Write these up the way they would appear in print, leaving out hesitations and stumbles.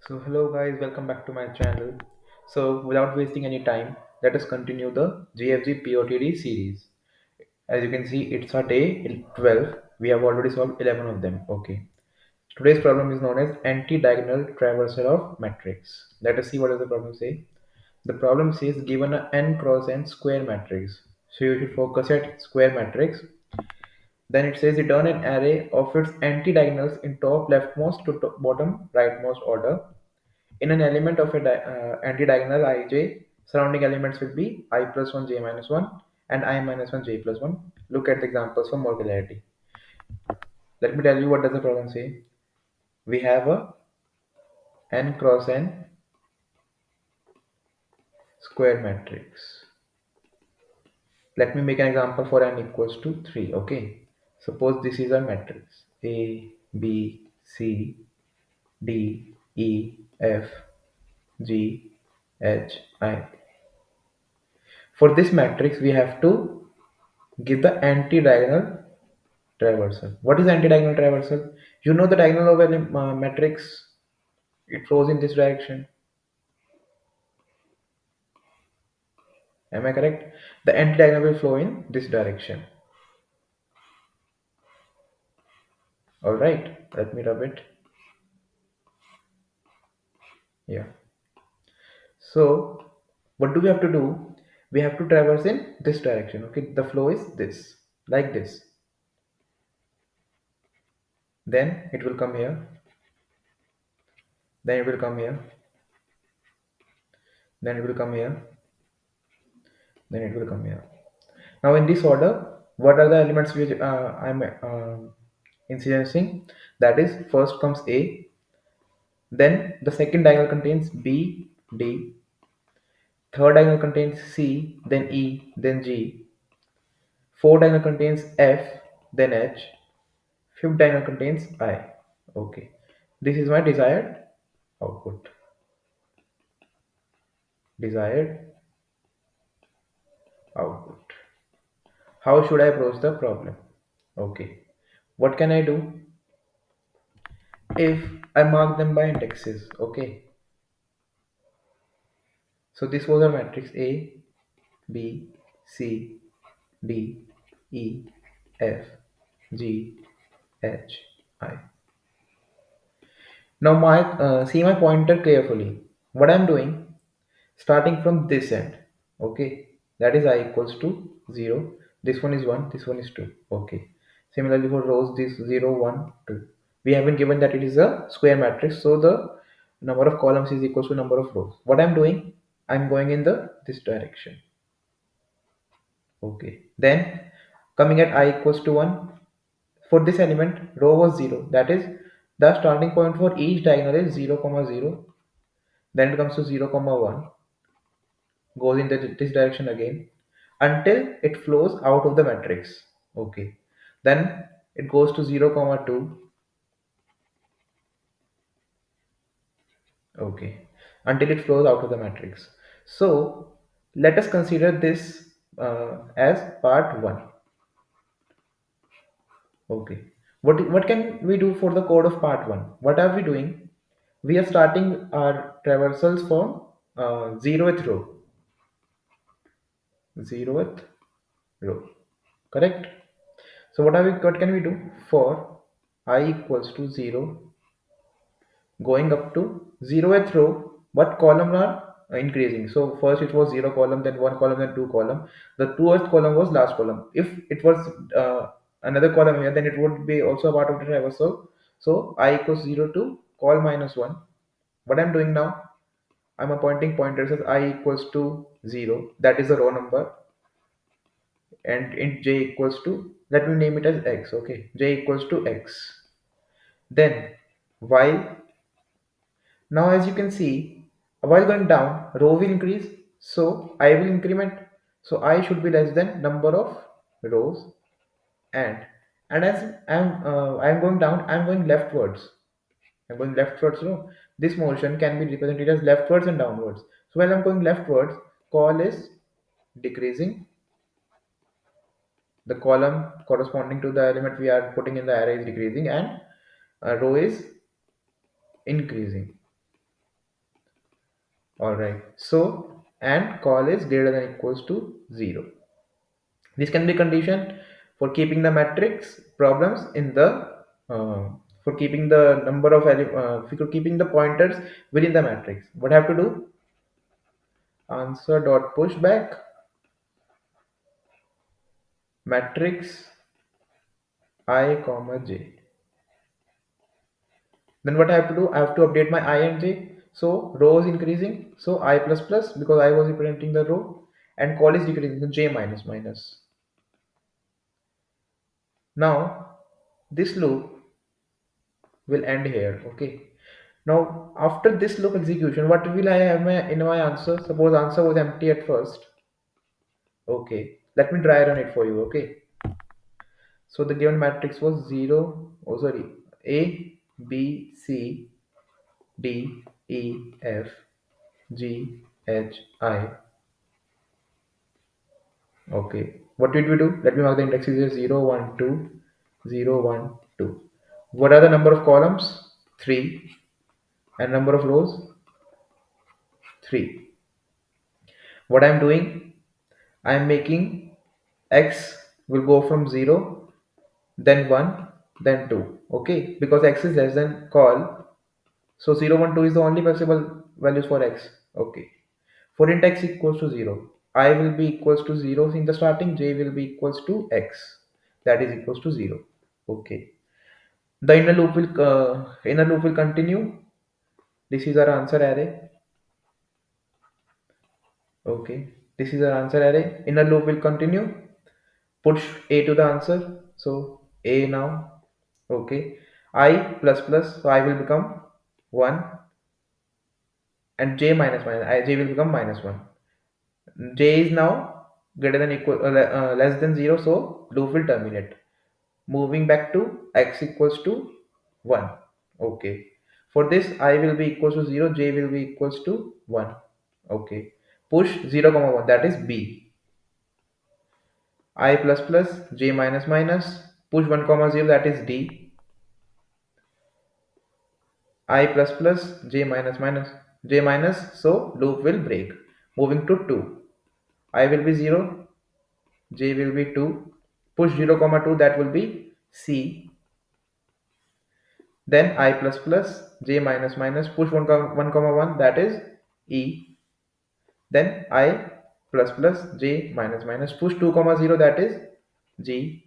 So hello guys, welcome back to my channel. So without wasting any time, let us continue the GFG POTD series. As you can see, it's our day 12. We have already solved 11 of them. Okay. Today's problem is known as anti-diagonal traversal of matrix. Let us see what does the problem say. The problem says given a n cross n square matrix. So you should focus at square matrix. Then it says return an array of its anti-diagonals in top leftmost to bottom rightmost order. In an element of a anti-diagonal ij, surrounding elements will be I plus 1 j minus 1 and I minus 1 j plus 1. Look at the examples for more clarity. Let me tell you what does the problem say. We have a n cross n square matrix. Let me make an example for n equals to 3. Okay. Suppose this is a matrix A, B, C, D, E, F, G, H, I. For this matrix, we have to give the anti-diagonal traversal. What is anti-diagonal traversal? You know the diagonal of a matrix, it flows in this direction. Am I correct? The anti-diagonal will flow in this direction. Alright, let me rub it. Yeah. So, what do we have to do? We have to traverse in this direction. Okay, the flow is this, like this. Then it will come here. Then it will come here. Then it will come here. Then it will come here. Now, in this order, what are the elements which I'm introducing? That is, first comes A, then the second diagonal contains B, D, third diagonal contains C, then E, then G, fourth diagonal contains F, then H, fifth diagonal contains I. Okay, this is my desired output. Desired output. How should I approach the problem? Okay, what can I do? If I mark them by indexes, okay. So this was a matrix A, B, C, D, E, F, G, H, I. Now see my pointer carefully. What I'm doing, starting from this end, okay, that is I equals to 0. This one is 1, this one is 2. Okay. Similarly for rows, this 0, 1, 2. We have been given that it is a square matrix, so the number of columns is equals to number of rows. What I'm doing, I'm going in the this direction. Okay. Then coming at I equals to 1, for this element row was 0. That is the starting point for each diagonal is 0 comma 0. Then it comes to 0 comma 1, goes in this direction again until it flows out of the matrix. Okay. Then it goes to 0 comma 2. Okay. Until it flows out of the matrix. So let us consider this as part 1. Okay. What can we do for the code of part 1? What are we doing? We are starting our traversals from 0th row. 0th row. Correct? So what can we do for I equals to 0 going up to 0th row? What column are increasing? So first it was 0 column, then 1 column, then 2 column. The 2th column was last column. If it was another column here, then it would be also a part of the traversal. So I equals 0 to col minus 1. What I'm doing now, I'm appointing pointer says I equals to 0. That is the row number. And int j equals to, let me name it as x. Okay, j equals to x. Then while, now as you can see, while going down row will increase, so I will increment, so I should be less than number of rows. And as I'm going down, I'm going leftwards. I'm going leftwards, no, this motion can be represented as leftwards and downwards. So while I'm going leftwards, call is decreasing, the column corresponding to the element we are putting in the array is decreasing, and row is increasing. All right. So and call is greater than equals to 0. This can be condition for keeping the matrix problems in the for keeping the number of for keeping the pointers within the matrix. What I have to do? Answer dot push back matrix I comma j. Then what I have to do? I have to update my I and j. So row is increasing. So I plus plus because I was representing the row, and call is decreasing. So j minus minus. Now this loop will end here. Okay. Now after this loop execution, what will I have in my answer? Suppose answer was empty at first. Okay. Let me dry run it for you. Okay. So the given matrix was 0. Oh sorry. A B C D E F G H I. Okay. What did we do? Let me mark the indexes as 0, 1, 2, 0, 1, 2. What are the number of columns? 3. And number of rows? 3. What I'm doing? I'm making x will go from 0, then 1, then 2. Okay. Because x is less than call. So 0, 1, 2 is the only possible values for x. Okay. For int x equals to 0, I will be equals to 0 in the starting, j will be equals to x, that is equals to 0. Okay. The inner loop will continue. This is our answer array. Okay. This is our answer array. Inner loop will continue. Push a to the answer. So a now. Okay. I plus plus. So I will become 1, and j minus minus. J will become minus 1. J is now greater than equal less than 0, so loop will terminate, moving back to x equals to 1. Okay. For this I will be equals to 0, j will be equals to 1. Okay. Push 0 comma 1, that is b. I plus plus, j minus minus. Push 1 comma 0, that is d. I plus plus, j minus minus, j minus. So loop will break, moving to 2. I will be 0, j will be 2. Push 0 comma 2, that will be c. Then I plus plus, j minus minus. Push 1 comma 1, that is e. Then I plus plus, j minus minus. Push 2 comma 0, that is g.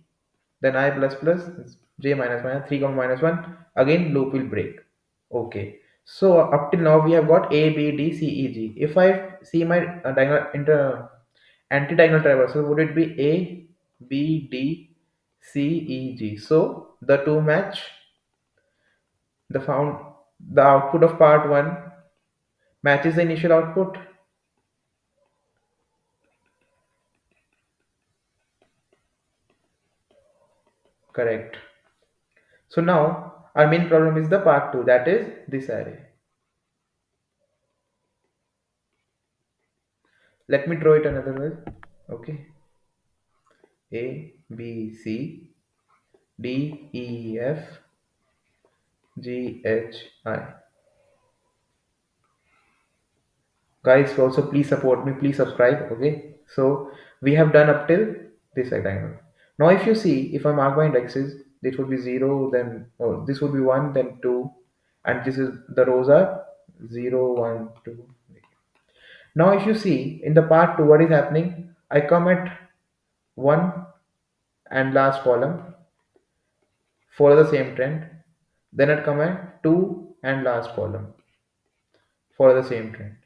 Then I plus plus, j minus minus. 3 comma minus 1, again loop will break. Okay. So up till now we have got a b d c e g. If I see my diagonal anti-diagonal traversal, would it be a b d c e g? So the two match. The output of part 1 matches the initial output. Correct. So now our main problem is the part 2, that is this array. Let me draw it another way. Okay. A B C D E F G H I. Guys, also please support me, please subscribe. Okay. So we have done up till this diagonal. Now if you see, if I mark my indexes, this would be 0, then this would be 1, then 2, and this is the rows are 0, 1, 2. Now if you see in the part 2 what is happening, I come at 1 and last column, follow the same trend, then I come at 2 and last column, follow the same trend.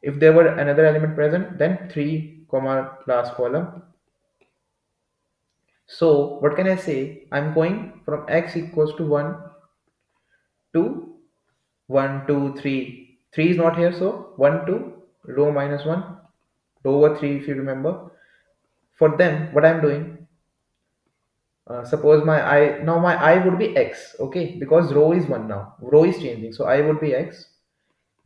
If there were another element present, then 3 comma last column. So what can I say? I'm going from x equals to 1 to 1, 2, 3. 3 is not here, so 1, 2, row minus 1, row over 3 if you remember. For them, what I'm doing, suppose my I would be x, okay, because row is 1 now, row is changing, so I would be x,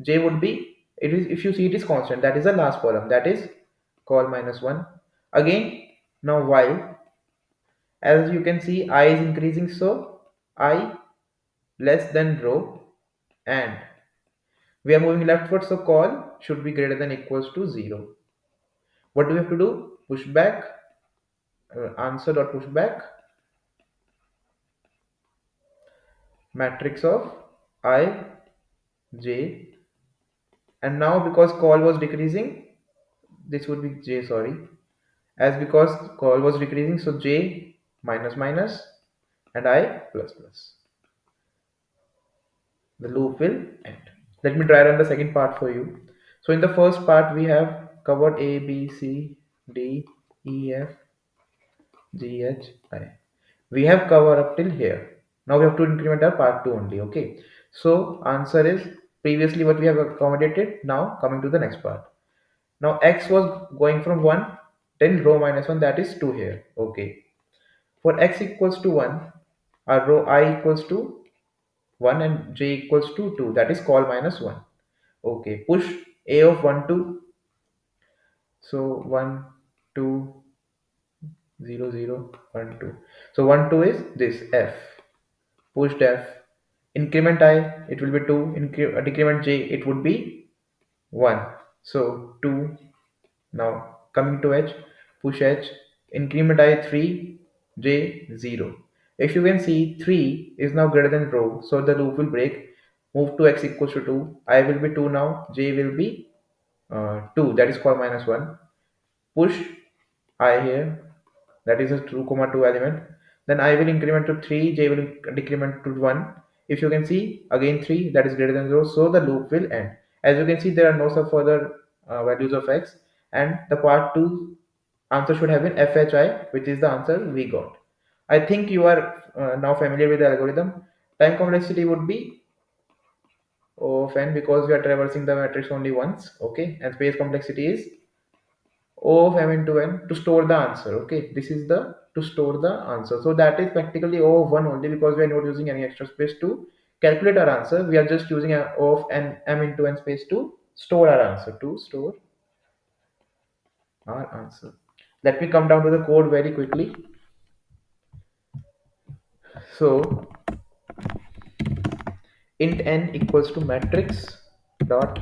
j would be, it is, if you see, it is constant, that is the last column, that is call minus 1 again. Now while, as you can see, I is increasing, so I less than row, and We are moving leftward, so call should be greater than equals to 0. What do we have to do? Push back, answer dot push back, matrix of I, j, and now because call was decreasing, this would be j, sorry, as because call was decreasing, so j minus minus and I plus plus. The loop will end. Let me try run the second part for you. So in the first part we have covered A, B, C, D, E, F, G, H, I. We have covered up till here. Now we have to increment our part 2 only. Okay. So answer is previously what we have accommodated. Now coming to the next part. Now x was going from 1 till rho minus 1, that is 2 here. Okay. For x equals to 1, our row I equals to 1 and j equals to 2, that is call minus 1. Okay, push a of 1 to, so 1 2 0 0 1 2. So 1 2 is this f, pushed f, increment I it will be 2, decrement j it would be 1, so 2. Now coming to h, push h, increment I 3, j 0. If you can see 3 is now greater than rho, so the loop will break. Move to x equals to 2, I will be 2 now, j will be 2, that is called minus 1. Push I here, that is a 2 comma 2 element. Then I will increment to 3, j will decrement to 1. If you can see again 3, that is greater than 0, so the loop will end. As you can see, there are no some further values of x, and the part 2 answer should have been fhi, which is the answer we got. I think you are now familiar with the algorithm. Time complexity would be O of n, because we are traversing the matrix only once. Okay, and space complexity is O of m into n to store the answer. Okay, this is the to store the answer. So that is practically O of 1 only, because we are not using any extra space to calculate our answer. We are just using a O of n m into n space to store our answer. To store our answer. Let me come down to the code very quickly. So int n equals to matrix dot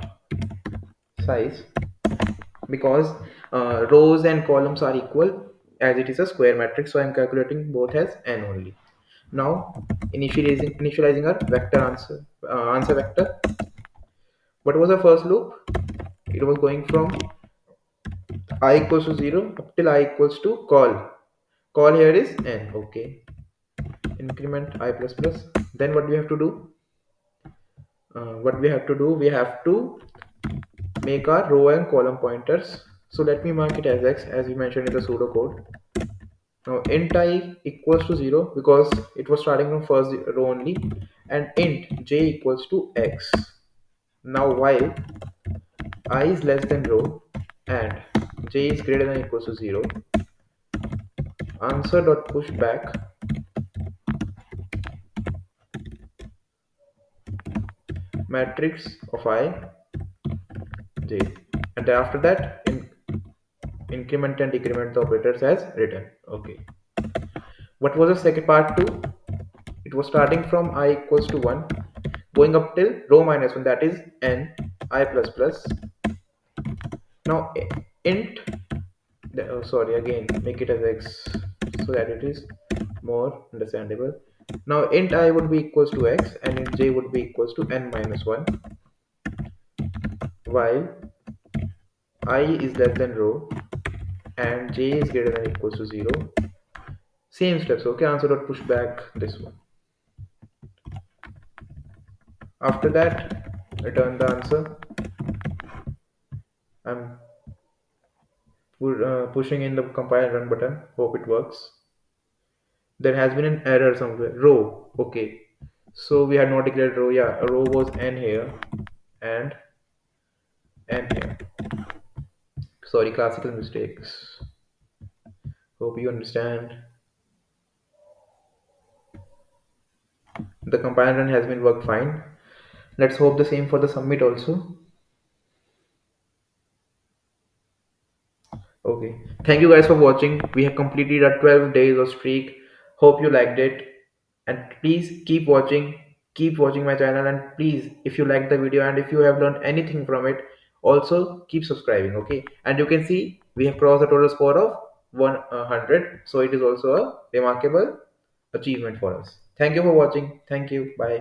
size, because rows and columns are equal, as it is a square matrix, so I'm calculating both as n only. Now initializing our vector answer vector. What was the first loop? It was going from I equals to 0 up till I equals to call here is n. Okay, increment I plus plus. Then what we have to do? We have to make our row and column pointers. So let me mark it as x, as we mentioned in the pseudocode. Now int I equals to 0, because it was starting from first row only, and int j equals to x. Now while I is less than row and j is greater than or equals to 0, answer dot push back matrix of I j, and after that increment and decrement the operators as written. Okay, what was the second part 2? It was starting from I equals to 1 going up till row minus 1, that is n I plus plus. Now int sorry, again make it as x so that it is more understandable. Now int I would be equals to x and int j would be equals to n minus 1, while I is less than row and j is greater than or equals to 0. Same steps. Okay, answer dot push back this one. After that, return the answer. I'm pushing in the compile and run button. Hope it works. There has been an error somewhere. Row. Okay. So we had not declared row. Yeah, a row was n here and n here. Sorry, classical mistakes. Hope you understand. The compile run has been worked fine. Let's hope the same for the submit also. Okay. Thank you guys for watching. We have completed our 12 days of streak. Hope you liked it. And please keep watching. keep watching my channel, and please, if you like the video and if you have learned anything from it, also keep subscribing. Okay, and you can see we have crossed the total score of 100, so it is also a remarkable achievement for us. Thank you for watching. Thank you. Bye.